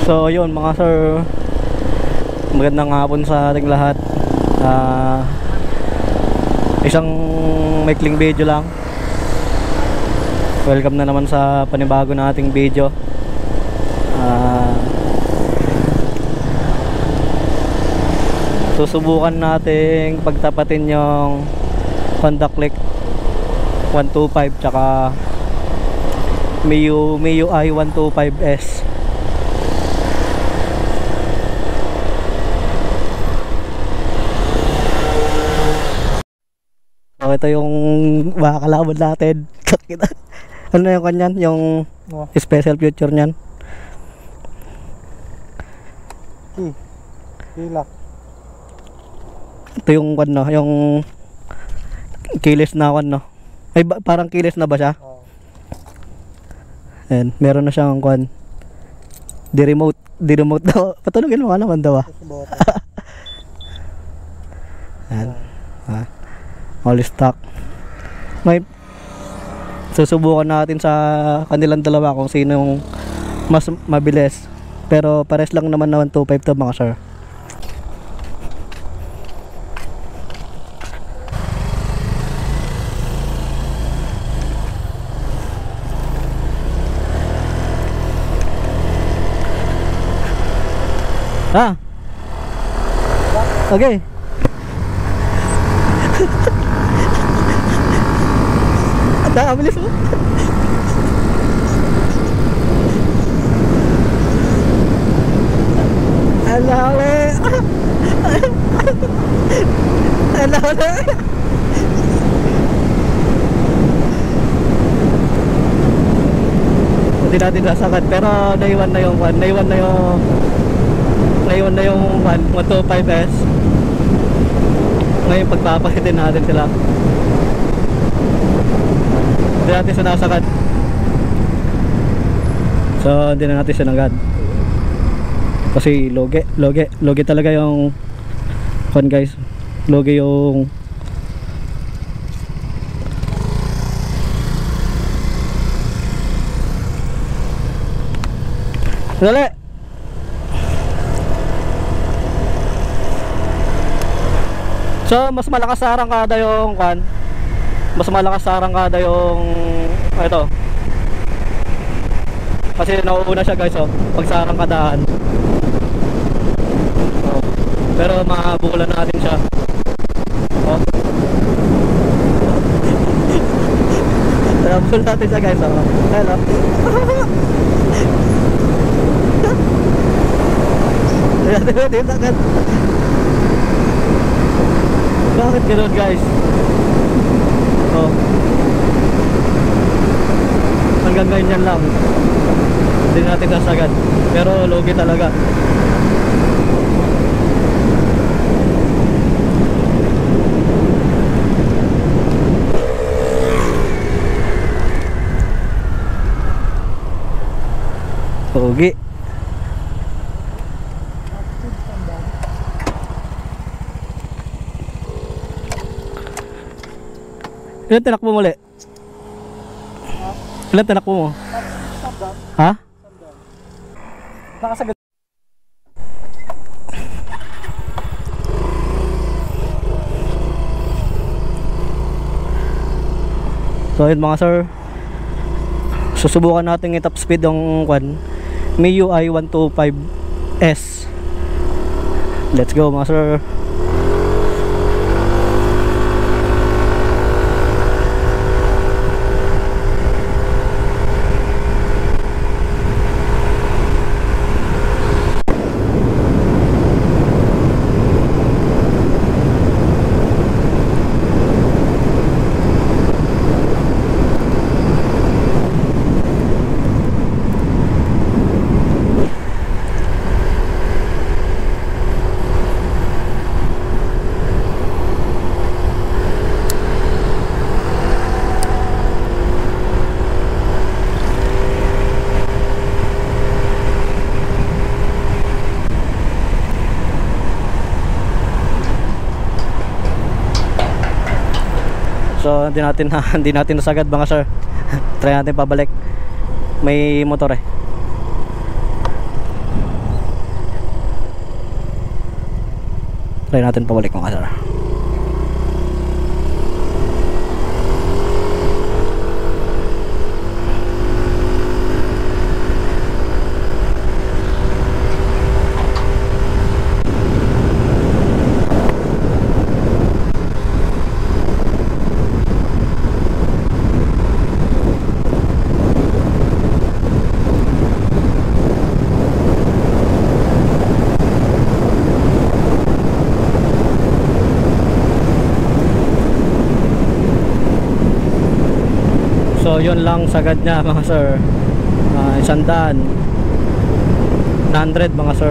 So yun mga sir, magandang hapon sa ating lahat. Isang maikling video lang. Welcome na naman sa panibago na ating video. Susubukan nating pagtapatin yung Honda Click 125 tsaka MIUI 125S. So ito yung makakalaban natin. Ano yung kanyan? Yung special feature nyan? Hilak. Ito yung ano, yung keyless na no. Ay parang keyless na ba siya? Ayan, meron na siyang kwan. Di-remote daw. Patulogin mo ka naman daw ah. Ayan. All stock. May susubukan natin sa kanilang dalawa kung sino yung mas mabilis. Pero pares lang naman 125 to mga sir. Okay. Bilis mo. Alawe. Alawe. Hindi natin nasakad pero naiwan na yung 125S. Ngayon pagpapakitin natin sila. Hindi natin sinasakad. So hindi na natin sinagad. Kasi loge talaga yung fun guys. Loge yung dali. So mas malakas sa arangkada yung kan. Mas malakas sa arangkada yung ito. Kasi nauuna siya guys oh, pag sa arangkadaan. Oh. Pero mabukulan natin siya. Oh. Mabukulan natin siya guys oh. Hello. Bakit gano'n guys? Oh. Hanggang ganyan lang. Hindi natin sasagad. Pero logi talaga. Logi. Ilan tinakbo mo ulit? Ilan tinakbo mo? Ha? Nakasagad. So yun mga sir, susubukan natin i-top speed ng MIUI 125S. Let's go mga sir. So hindi natin nasagad mga sir. Try natin pabalik. May motor eh. Try natin pabalik mga sir. So yun lang sagad niya mga sir, 100 mga sir.